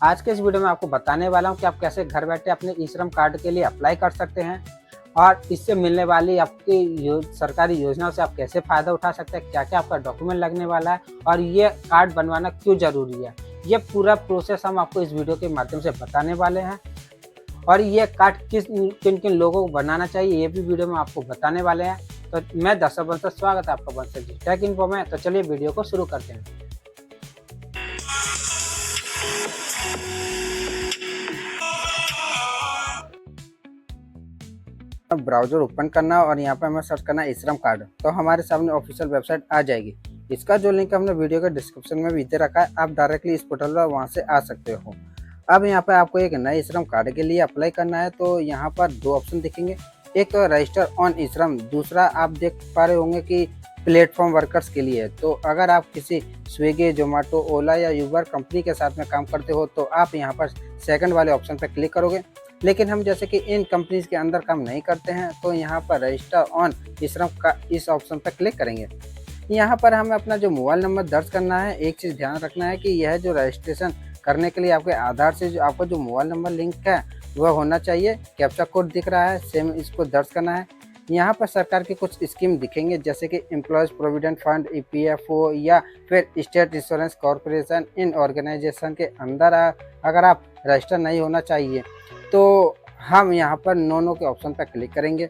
आज के इस वीडियो में आपको बताने वाला हूं कि आप कैसे घर बैठे अपने ई श्रम कार्ड के लिए अप्लाई कर सकते हैं और इससे मिलने वाली आपकी सरकारी योजनाओं से आप कैसे फ़ायदा उठा सकते हैं, क्या-क्या आपका डॉक्यूमेंट लगने वाला है और ये कार्ड बनवाना क्यों ज़रूरी है। ये पूरा प्रोसेस हम आपको इस वीडियो के माध्यम से बताने वाले हैं और ये कार्ड किन-किन लोगों को बनाना चाहिए, ये भी वीडियो में आपको बताने वाले हैं। तो मैं दर्शक बंसल, स्वागत है आपका बंसल जी टेक इन्फो में। तो चलिए वीडियो को शुरू करते हैं। ब्राउज़र ओपन करना और यहाँ पे हमें सर्च करना है ई श्रम कार्ड, तो हमारे सामने ऑफिशियल वेबसाइट आ जाएगी। इसका जो लिंक हमने वीडियो के डिस्क्रिप्शन में भी दे रखा है, आप डायरेक्टली इस पोर्टल पर वहाँ से आ सकते हो। अब यहाँ पे आपको एक नए ई श्रम कार्ड के लिए अप्लाई करना है, तो यहाँ पर दो ऑप्शन दिखेंगे। एक तो रजिस्टर ऑन ई श्रम, दूसरा आप देख पा रहे होंगे कि प्लेटफॉर्म वर्कर्स के लिए है। तो अगर आप किसी स्विगी, जोमेटो, ओला या यूबर कंपनी के साथ में काम करते हो तो आप यहाँ पर सेकंड वाले ऑप्शन पर क्लिक करोगे। लेकिन हम जैसे कि इन कंपनीज के अंदर काम नहीं करते हैं, तो यहाँ पर रजिस्टर ऑन ई श्रम का इस ऑप्शन पर क्लिक करेंगे। यहाँ पर हमें अपना जो मोबाइल नंबर दर्ज करना है। एक चीज़ ध्यान रखना है कि यह जो रजिस्ट्रेशन करने के लिए आपके आधार से जो आपका जो मोबाइल नंबर लिंक है वह होना चाहिए। कैप्चा कोड दिख रहा है, सेम इसको दर्ज करना है। यहाँ पर सरकार की कुछ स्कीम दिखेंगे, जैसे कि एम्प्लॉयज़ प्रोविडेंट फंड, EPFO या फिर स्टेट इंश्योरेंस कॉर्पोरेशन। इन ऑर्गेनाइजेशन के अंदर अगर आप रजिस्टर नहीं होना चाहिए तो हम यहाँ पर नो के ऑप्शन पर क्लिक करेंगे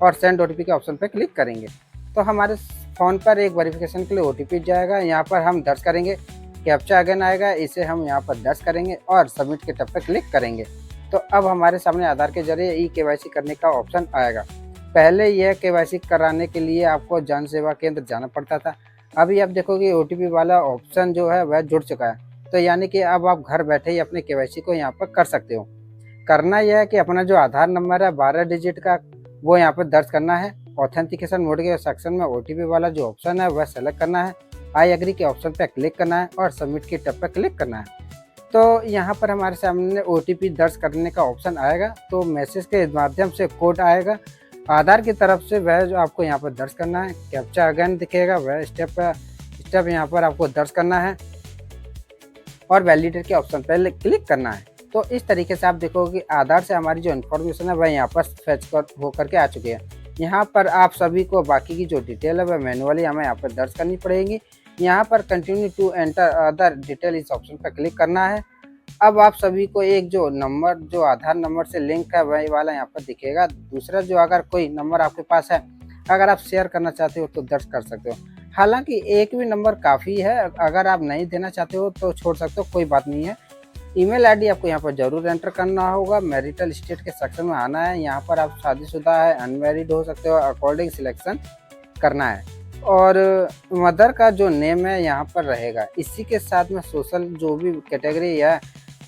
और सेंड OTP के ऑप्शन पर क्लिक करेंगे। तो हमारे फ़ोन पर एक वेरिफिकेशन के लिए OTP जाएगा, यहाँ पर हम दर्ज करेंगे। कैप्चा अगेन आएगा, इसे हम यहाँ पर दर्ज करेंगे और सबमिट के टैब पर क्लिक करेंगे। तो अब हमारे सामने आधार के जरिए KYC करने का ऑप्शन आएगा। पहले यह KYC कराने के लिए आपको जन सेवा केंद्र जाना पड़ता था। अभी आप देखोगे OTP वाला ऑप्शन जो है वह जुड़ चुका है, तो यानी कि अब आप घर बैठे ही अपने KYC को यहाँ पर कर सकते हो। करना यह है कि अपना जो आधार नंबर है 12 डिजिट का, वो यहाँ पर दर्ज करना है। ऑथेंटिकेशन मोड के सेक्शन में OTP वाला जो ऑप्शन है वह सेलेक्ट करना है। आई एग्री के ऑप्शन पर क्लिक करना है और सबमिट के टैब पर क्लिक करना है। तो यहाँ पर हमारे सामने OTP दर्ज करने का ऑप्शन आएगा, तो मैसेज के माध्यम से कोड आएगा आधार की तरफ से, वह जो आपको यहाँ पर दर्ज करना है। कैप्चा अगेन दिखेगा, वह स्टेप यहाँ पर आपको दर्ज करना है और वैलिडेट के ऑप्शन पर क्लिक करना है। तो इस तरीके से आप देखोगे कि आधार से हमारी जो इन्फॉर्मेशन है वह यहाँ पर फेच होकर के आ चुकी है। यहाँ पर आप सभी को बाकी की जो डिटेल है वह मैनुअली हमें यहाँ पर दर्ज करनी पड़ेगी। यहाँ पर continue to enter other detail इस ऑप्शन पर क्लिक करना है। अब आप सभी को एक जो नंबर जो आधार नंबर से लिंक है वही वाला यहाँ पर दिखेगा। दूसरा जो अगर कोई नंबर आपके पास है, अगर आप शेयर करना चाहते हो तो दर्ज कर सकते हो। हालांकि एक भी नंबर काफ़ी है, अगर आप नहीं देना चाहते हो तो छोड़ सकते हो, कोई बात नहीं है। ईमेल आईडी आपको यहाँ पर जरूर एंटर करना होगा। मैरिटल स्टेट के सेक्शन में आना है, यहाँ पर आप शादीशुदा है, अनमैरिड हो सकते हो, अकॉर्डिंग सिलेक्शन करना है। और मदर का जो नेम है यहाँ पर रहेगा। इसी के साथ में सोशल जो भी कैटेगरी है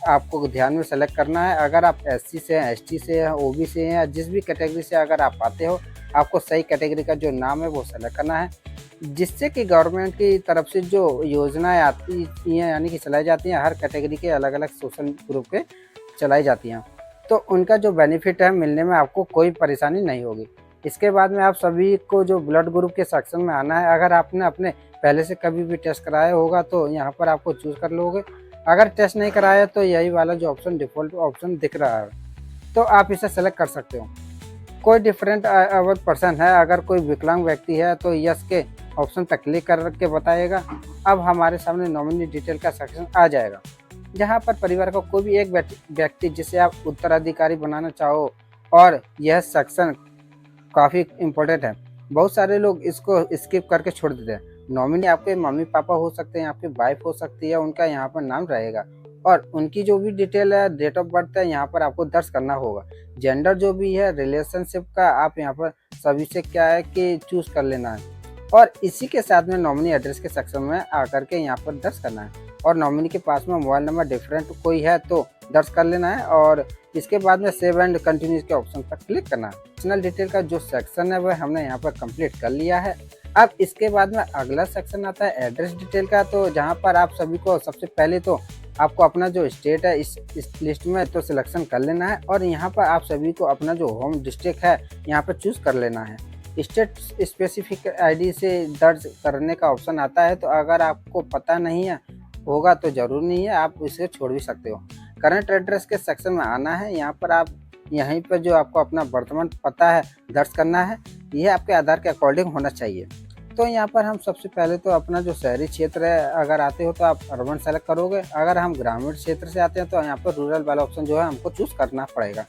आपको ध्यान में सेलेक्ट करना है। अगर आप SC से हैं, ST से हैं, OB से हैं, जिस भी कैटेगरी से अगर आप आते हो, आपको सही कैटेगरी का जो नाम है वो सेलेक्ट करना है, जिससे कि गवर्नमेंट की तरफ से जो योजनाएं आती हैं यानी कि चलाई जाती हैं, हर कैटेगरी के अलग अलग सोशल ग्रुप पे चलाई जाती हैं, तो उनका जो बेनिफिट है मिलने में आपको कोई परेशानी नहीं होगी। इसके बाद में आप सभी को जो ब्लड ग्रुप के सेक्शन में आना है। अगर आपने अपने पहले से कभी भी टेस्ट कराया होगा तो यहाँ पर आपको चूज़ कर लोगे। अगर टेस्ट नहीं कराया तो यही वाला जो ऑप्शन डिफ़ॉल्ट ऑप्शन दिख रहा है, तो आप इसे सेलेक्ट कर सकते हो। कोई डिफरेंट अवर पर्सन है, अगर कोई विकलांग व्यक्ति है तो यस के ऑप्शन पर क्लिक करके बताएगा। अब हमारे सामने नॉमिनी डिटेल का सेक्शन आ जाएगा, जहां पर परिवार का कोई भी एक व्यक्ति जिसे आप उत्तराधिकारी बनाना चाहो, और यह सेक्शन काफ़ी इम्पोर्टेंट है। बहुत सारे लोग इसको स्किप करके छोड़ देते हैं। नॉमिनी आपके मम्मी पापा हो सकते हैं, आपकी वाइफ हो सकती है, उनका यहाँ पर नाम रहेगा और उनकी जो भी डिटेल है, डेट ऑफ बर्थ है, यहाँ पर आपको दर्ज करना होगा। जेंडर जो भी है, रिलेशनशिप का आप यहाँ पर सभी से क्या है कि चूज़ कर लेना है। और इसी के साथ में नॉमिनी एड्रेस के सेक्शन में आकर के यहाँ पर दर्ज करना है। और नॉमिनी के पास में मोबाइल नंबर डिफरेंट कोई है तो दर्ज कर लेना है और इसके बाद में सेव एंड कंटिन्यू के ऑप्शन पर क्लिक करना है। पर्सनल डिटेल का जो सेक्शन है वह हमने यहाँ पर कंप्लीट कर लिया है। अब इसके बाद में अगला सेक्शन आता है एड्रेस डिटेल का, तो जहाँ पर आप सभी को सबसे पहले तो आपको अपना जो स्टेट है इस लिस्ट में तो सिलेक्शन कर लेना है और यहाँ पर आप सभी को अपना जो होम डिस्ट्रिक्ट है यहाँ पर चूज़ कर लेना है। स्टेट स्पेसिफिक ID से दर्ज करने का ऑप्शन आता है, तो अगर आपको पता नहीं है होगा तो ज़रूर नहीं है, आप इसे छोड़ भी सकते हो। करंट एड्रेस के सेक्शन में आना है। यहाँ पर आप यहीं पर जो आपको अपना वर्तमान पता है दर्ज करना है, यह आपके आधार के अकॉर्डिंग होना चाहिए। तो यहाँ पर हम सबसे पहले तो अपना जो शहरी क्षेत्र है, अगर आते हो तो आप अर्बन सेलेक्ट करोगे। अगर हम ग्रामीण क्षेत्र से आते हैं तो यहाँ पर रूरल वाला ऑप्शन जो है हमको चूज़ करना पड़ेगा।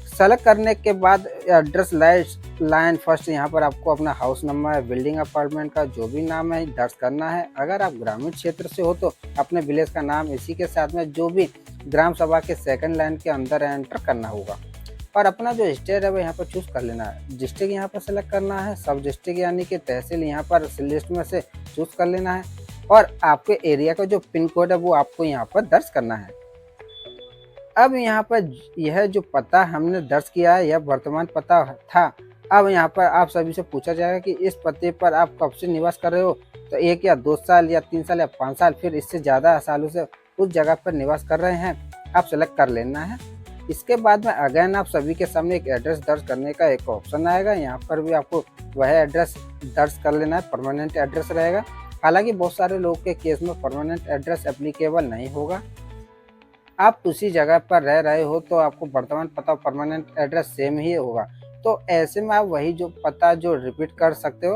सेलेक्ट करने के बाद एड्रेस लाइन फर्स्ट यहाँ पर आपको अपना हाउस नंबर, बिल्डिंग, अपार्टमेंट का जो भी नाम है दर्ज करना है। अगर आप ग्रामीण क्षेत्र से हो तो अपने विलेज का नाम, इसी के साथ में जो भी ग्राम सभा के सेकंड लाइन के अंदर एंटर करना होगा। और अपना जो स्टेट है वो यहाँ पर चूज़ कर लेना है। डिस्ट्रिक्ट यहाँ पर सेलेक्ट करना है, सब डिस्ट्रिक्ट यानी कि तहसील यहाँ पर लिस्ट में से चूज़ कर लेना है। और आपके एरिया का जो पिन कोड है वो आपको यहाँ पर दर्ज करना है। अब यहाँ पर यह जो पता हमने दर्ज किया है यह वर्तमान पता था। अब यहाँ पर आप सभी से पूछा जाएगा कि इस पते पर आप कब से निवास कर रहे हो, तो 1 या 2 साल या 3 साल या 5 साल, फिर इससे ज़्यादा सालों से उस जगह पर निवास कर रहे हैं, आप सेलेक्ट कर लेना है। इसके बाद में अगेन आप सभी के सामने एक एड्रेस दर्ज करने का एक ऑप्शन आएगा। यहाँ पर भी आपको वह एड्रेस दर्ज कर लेना है, परमानेंट एड्रेस रहेगा। हालांकि बहुत सारे लोगों के केस में परमानेंट एड्रेस एप्लीकेबल नहीं होगा। आप उसी जगह पर रह रहे हो तो आपको वर्तमान पता और परमानेंट एड्रेस सेम ही होगा। तो ऐसे में आप वही जो पता जो रिपीट कर सकते हो।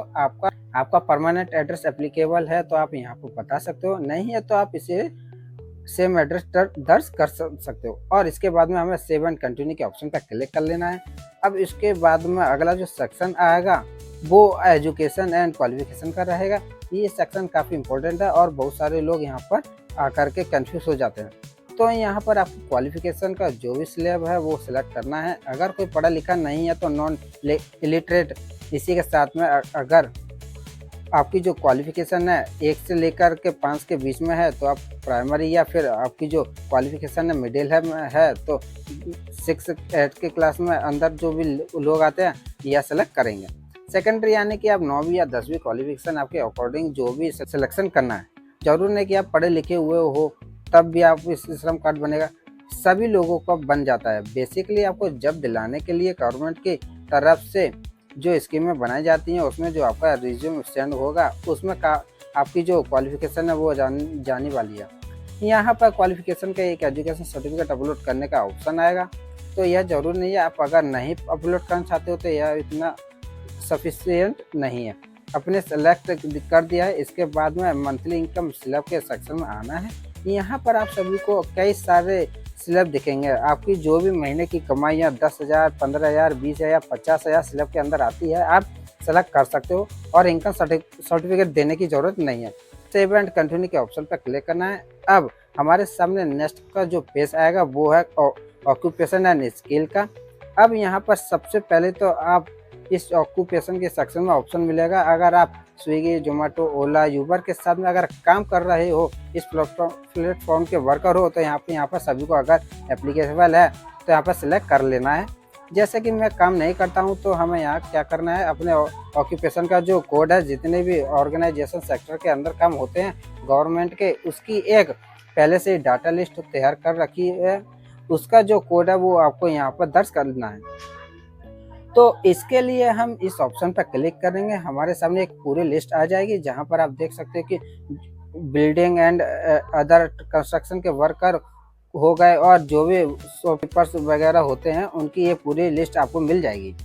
आपका परमानेंट एड्रेस एप्लीकेबल है तो आप यहाँ पर बता सकते हो, नहीं है तो आप इसे सेम एड्रेस दर्ज कर सकते हो। और इसके बाद में हमें सेव एंड कंटिन्यू के ऑप्शन पर क्लिक कर लेना है। अब इसके बाद में अगला जो सेक्शन आएगा वो एजुकेशन एंड क्वालिफिकेशन का रहेगा। ये सेक्शन काफ़ी इंपॉर्टेंट है और बहुत सारे लोग यहाँ पर आकर के कंफ्यूज हो जाते हैं। तो यहाँ पर आपको क्वालिफिकेशन का जो भी स्लैब है वो सिलेक्ट करना है। अगर कोई पढ़ा लिखा नहीं है तो नॉन इलिटरेट, इसी के साथ में अगर आपकी जो क्वालिफिकेशन है 1 से लेकर के 5 के बीच में है तो आप प्राइमरी, या फिर आपकी जो क्वालिफिकेशन है मिडिल है तो 6-8 के क्लास में अंदर जो भी लोग आते हैं यह सेलेक्ट करेंगे। सेकेंडरी यानी कि आप 9वीं या 10वीं क्वालिफिकेशन आपके अकॉर्डिंग जो भी सिलेक्शन करना है। जरूर नहीं कि आप पढ़े लिखे हुए हो तब भी आप इस श्रम कार्ड बनेगा, सभी लोगों का बन जाता है। बेसिकली आपको जब दिलाने के लिए गवर्नमेंट की तरफ से जो स्कीमें बनाई जाती हैं उसमें जो आपका रिज्यूम सेंड होगा उसमें आपकी जो क्वालिफिकेशन है वो जाने वाली है। यहाँ पर क्वालिफिकेशन का एक एजुकेशन सर्टिफिकेट अपलोड करने का ऑप्शन आएगा। तो यह जरूर नहीं है, आप अगर नहीं अपलोड करना चाहते हो तो यह इतना सफिशिएंट नहीं है। अपने सेलेक्ट कर दिया है। इसके बाद में मंथली इनकम स्लैब के सेक्शन में आना है। यहाँ पर आप सभी को कई सारे स्लैब दिखेंगे। आपकी जो भी महीने की कमाइयाँ 10,000, 15,000, 20,000, 50,000 स्लैब के अंदर आती है, आप सेलेक्ट कर सकते हो और इनकम सर्टिफिकेट देने की ज़रूरत नहीं है। सेव एंड कंटिन्यू के ऑप्शन पर क्लिक करना है। अब हमारे सामने नेक्स्ट का जो पेज आएगा वो है ऑक्यूपेशन एंड स्किल का। अब यहाँ पर सबसे पहले तो आप इस ऑक्यूपेशन के सेक्शन में ऑप्शन मिलेगा। अगर आप स्विगी, जोमेटो, ओला, यूबर के साथ में अगर काम कर रहे हो, इस प्लेटफॉर्म के वर्कर हो तो यहाँ पर सभी को अगर एप्लीकेबल है तो यहाँ पर सिलेक्ट कर लेना है। जैसे कि मैं काम नहीं करता हूँ तो हमें यहाँ क्या करना है, अपने ऑक्यूपेशन का जो कोड है, जितने भी ऑर्गेनाइजेशन सेक्टर के अंदर काम होते हैं गवर्नमेंट के, उसकी एक पहले से डाटा लिस्ट तैयार कर रखी है। उसका जो कोड है वो आपको यहाँ पर दर्ज करना है। तो इसके लिए हम इस ऑप्शन पर क्लिक करेंगे। हमारे सामने एक पूरी लिस्ट आ जाएगी जहां पर आप देख सकते हैं कि बिल्डिंग एंड अदर कंस्ट्रक्शन के वर्कर हो गए और जो भी शॉपकीपर्स वगैरह होते हैं उनकी ये पूरी लिस्ट आपको मिल जाएगी।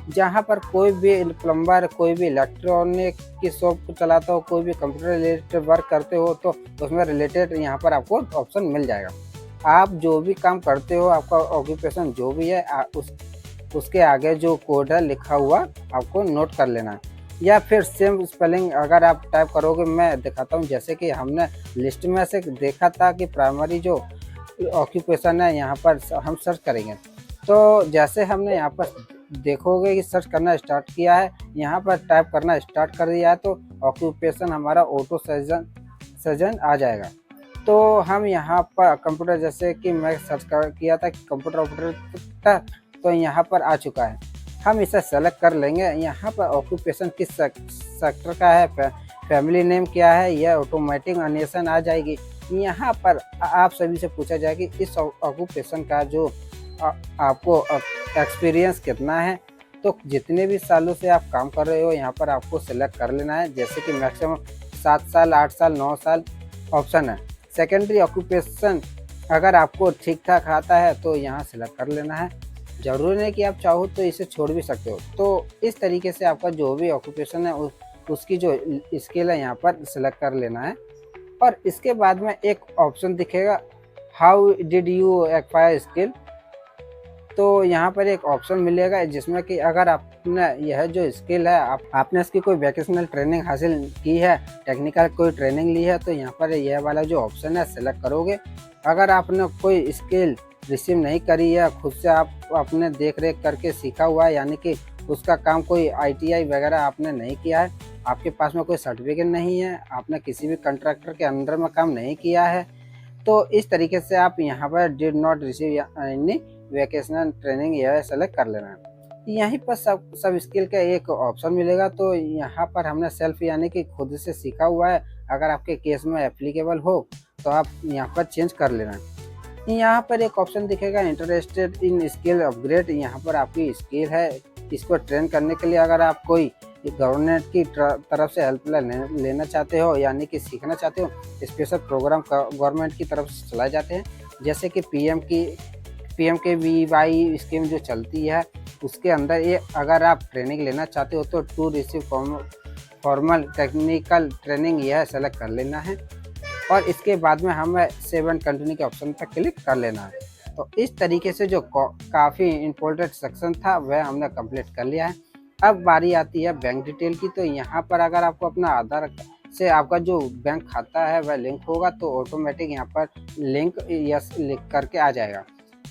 जहां पर कोई भी प्लम्बर, कोई भी इलेक्ट्रॉनिक की शॉप चलाता हो, कोई भी कंप्यूटर रिलेटेड वर्क करते हो तो उसमें रिलेटेड यहाँ पर आपको ऑप्शन मिल जाएगा। आप जो भी काम करते हो, आपका ऑक्यूपेशन जो भी है, उसके आगे जो कोड है लिखा हुआ आपको नोट कर लेना है। या फिर सेम स्पेलिंग अगर आप टाइप करोगे, मैं दिखाता हूँ। जैसे कि हमने लिस्ट में से देखा था कि प्राइमरी जो ऑक्यूपेशन है यहाँ पर हम सर्च करेंगे, तो जैसे हमने यहाँ पर देखोगे कि सर्च करना स्टार्ट किया है, यहाँ पर टाइप करना स्टार्ट कर दिया है तो ऑक्यूपेशन हमारा ऑटो सर्जन आ जाएगा। तो हम यहाँ पर कंप्यूटर, जैसे कि मैं सर्च किया था कि कंप्यूटर ऑपरेटर, तो यहाँ पर आ चुका है। हम इसे सेलेक्ट कर लेंगे। यहाँ पर ऑक्यूपेशन किस सेक्टर का है, फैमिली नेम क्या है, यह ऑटोमेटिक आ जाएगी। यहाँ पर आप सभी से पूछा जाए कि इस ऑक्यूपेशन का जो आपको एक्सपीरियंस कितना है, तो जितने भी सालों से आप काम कर रहे हो यहाँ पर आपको सेलेक्ट कर लेना है। जैसे कि मैक्सिमम 7 साल, 8 साल, 9 साल ऑप्शन है। सेकेंडरी ऑक्यूपेशन अगर आपको ठीक ठाक आता है तो यहाँ सेलेक्ट कर लेना है। ज़रूरी नहीं कि आप चाहो तो इसे छोड़ भी सकते हो। तो इस तरीके से आपका जो भी ऑक्यूपेशन है उसकी जो स्किल है यहाँ पर सेलेक्ट कर लेना है। और इसके बाद में एक ऑप्शन दिखेगा, how did you acquire skill. तो यहाँ पर एक ऑप्शन मिलेगा जिसमें कि अगर आपने यह जो स्किल है आपने इसकी कोई वोकेशनल ट्रेनिंग हासिल की है, टेक्निकल कोई ट्रेनिंग ली है, तो यहाँ पर यह वाला जो ऑप्शन है सेलेक्ट करोगे। अगर आपने कोई स्किल रिसीव नहीं करी है, खुद से आप अपने देख रेख करके सीखा हुआ है, यानी कि उसका काम कोई ITI वगैरह आपने नहीं किया है, आपके पास में कोई सर्टिफिकेट नहीं है, आपने किसी भी कंट्रैक्टर के अंडर में काम नहीं किया है, तो इस तरीके से आप यहाँ पर did not receive any vocational training यह सेलेक्ट कर लेना है। यहीं पर सब स्किल का एक ऑप्शन मिलेगा। तो यहाँ पर हमने सेल्फ यानी कि खुद से सीखा हुआ है, अगर आपके केस में एप्लीकेबल हो तो आप यहाँ पर चेंज कर लेना है। यहाँ पर एक ऑप्शन दिखेगा, इंटरेस्टेड इन स्किल अपग्रेड। यहाँ पर आपकी स्किल है, इसको ट्रेन करने के लिए अगर आप कोई गवर्नमेंट की तरफ से हेल्प लेना चाहते हो, यानी कि सीखना चाहते हो, स्पेशल प्रोग्राम गवर्नमेंट की तरफ से चलाए जाते हैं, जैसे कि PMKVY स्कीम जो चलती है उसके अंदर ये अगर आप ट्रेनिंग लेना चाहते हो तो to receive formal technical training यह सेलेक्ट कर लेना है। और इसके बाद में हमें सेव एंड कंटिन्यू के ऑप्शन पर क्लिक कर लेना है। तो इस तरीके से जो काफ़ी इम्पोर्टेंट सेक्शन था वह हमने कंप्लीट कर लिया है। अब बारी आती है बैंक डिटेल की। तो यहाँ पर अगर आपको अपना आधार से आपका जो बैंक खाता है वह लिंक होगा तो ऑटोमेटिक यहाँ पर लिंक यस लिख करके आ जाएगा।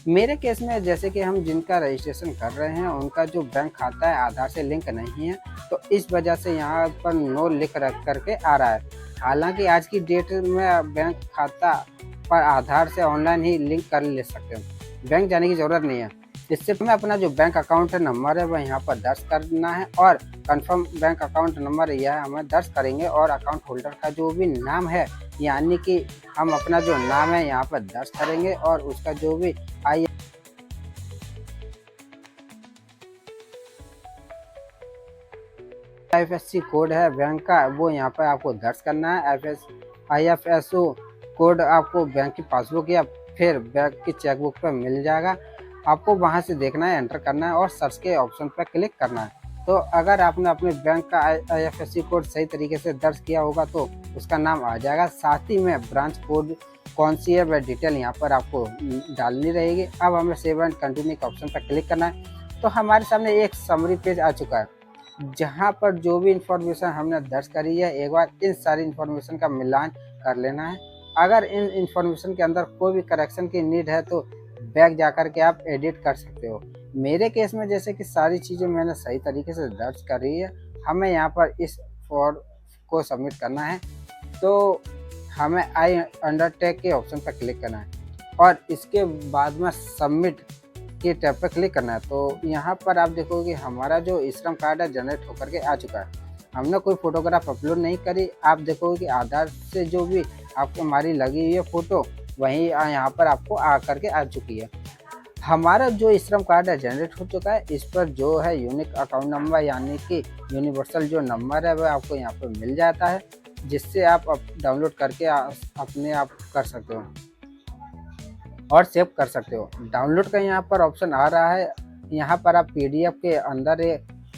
मेरे केस में जैसे कि हम जिनका रजिस्ट्रेशन कर रहे हैं उनका जो बैंक खाता है आधार से लिंक नहीं है, तो इस वजह से यहाँ पर नो लिख रख करके आ रहा है। हालांकि आज की डेट में बैंक खाता पर आधार से ऑनलाइन ही लिंक कर ले सकते हैं, बैंक जाने की ज़रूरत नहीं है। इससे हमें अपना जो बैंक अकाउंट नंबर है वह यहाँ पर दर्ज करना है और कंफर्म बैंक अकाउंट नंबर यह हमें दर्ज करेंगे और अकाउंट होल्डर का जो भी नाम है, यानी कि हम अपना जो नाम है यहाँ पर दर्ज करेंगे और उसका जो भी IFSC कोड है बैंक का वो यहाँ पर आपको दर्ज करना है। IFSO कोड आपको बैंक की पासबुक या फिर बैंक की चेकबुक पर मिल जाएगा, आपको वहां से देखना है, एंटर करना है और सर्च के ऑप्शन पर क्लिक करना है। तो अगर आपने अपने बैंक का IFSC कोड सही तरीके से दर्ज किया होगा तो उसका नाम आ जाएगा। साथ ही में ब्रांच कोड कौन सी है वह डिटेल यहाँ पर आपको डालनी रहेगी। अब हमें सेव एंड कंटिन्यू के ऑप्शन पर क्लिक करना है। तो हमारे सामने एक समरी पेज आ चुका है जहाँ पर जो भी इंफॉर्मेशन हमने दर्ज करी है एक बार इन सारी इंफॉर्मेशन का मिलान कर लेना है। अगर इन इंफॉर्मेशन के अंदर कोई भी करेक्शन की नीड है तो बैक जाकर के आप एडिट कर सकते हो। मेरे केस में जैसे कि सारी चीज़ें मैंने सही तरीके से दर्ज कर रही है, हमें यहाँ पर इस फॉर्म को सबमिट करना है। तो हमें आई अंडरटेक के ऑप्शन पर क्लिक करना है और इसके बाद में सबमिट के टैब पर क्लिक करना है। तो यहाँ पर आप देखोगे हमारा जो श्रम कार्ड है जनरेट होकर के आ चुका है। हमने कोई फोटोग्राफ अपलोड नहीं करी। आप देखोगे कि आधार से जो भी आपको हमारी लगी हुई है फ़ोटो वहीं यहाँ पर आपको आ करके आ चुकी है। हमारा जो श्रम कार्ड है जनरेट हो चुका है। इस पर जो है यूनिक अकाउंट नंबर यानी कि यूनिवर्सल जो नंबर है वह आपको यहाँ पर मिल जाता है, जिससे आप डाउनलोड करके अपने आप कर सकते हो और सेव कर सकते हो। डाउनलोड का यहाँ पर ऑप्शन आ रहा है, यहाँ पर आप PDF के अंदर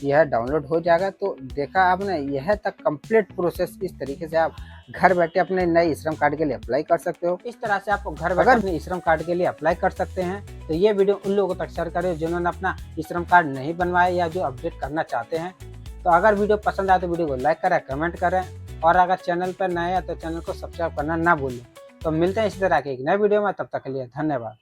यह डाउनलोड हो जाएगा। तो देखा आपने, यह तक कंप्लीट प्रोसेस इस तरीके से आप घर बैठे अपने नए श्रम कार्ड के लिए अप्लाई कर सकते हो। इस तरह से आप घर बैठे अपने श्रम कार्ड के लिए अप्लाई कर सकते हैं। तो ये वीडियो उन लोगों तक शेयर करें जिन्होंने अपना श्रम कार्ड नहीं बनवाया या जो अपडेट करना चाहते हैं। तो अगर वीडियो पसंद आए तो वीडियो को लाइक करें, कमेंट करें और अगर चैनल पर नए हैं तो चैनल को सब्सक्राइब करना ना भूलें। तो मिलते हैं इसी तरह के एक नए वीडियो में, तब तक के लिए धन्यवाद।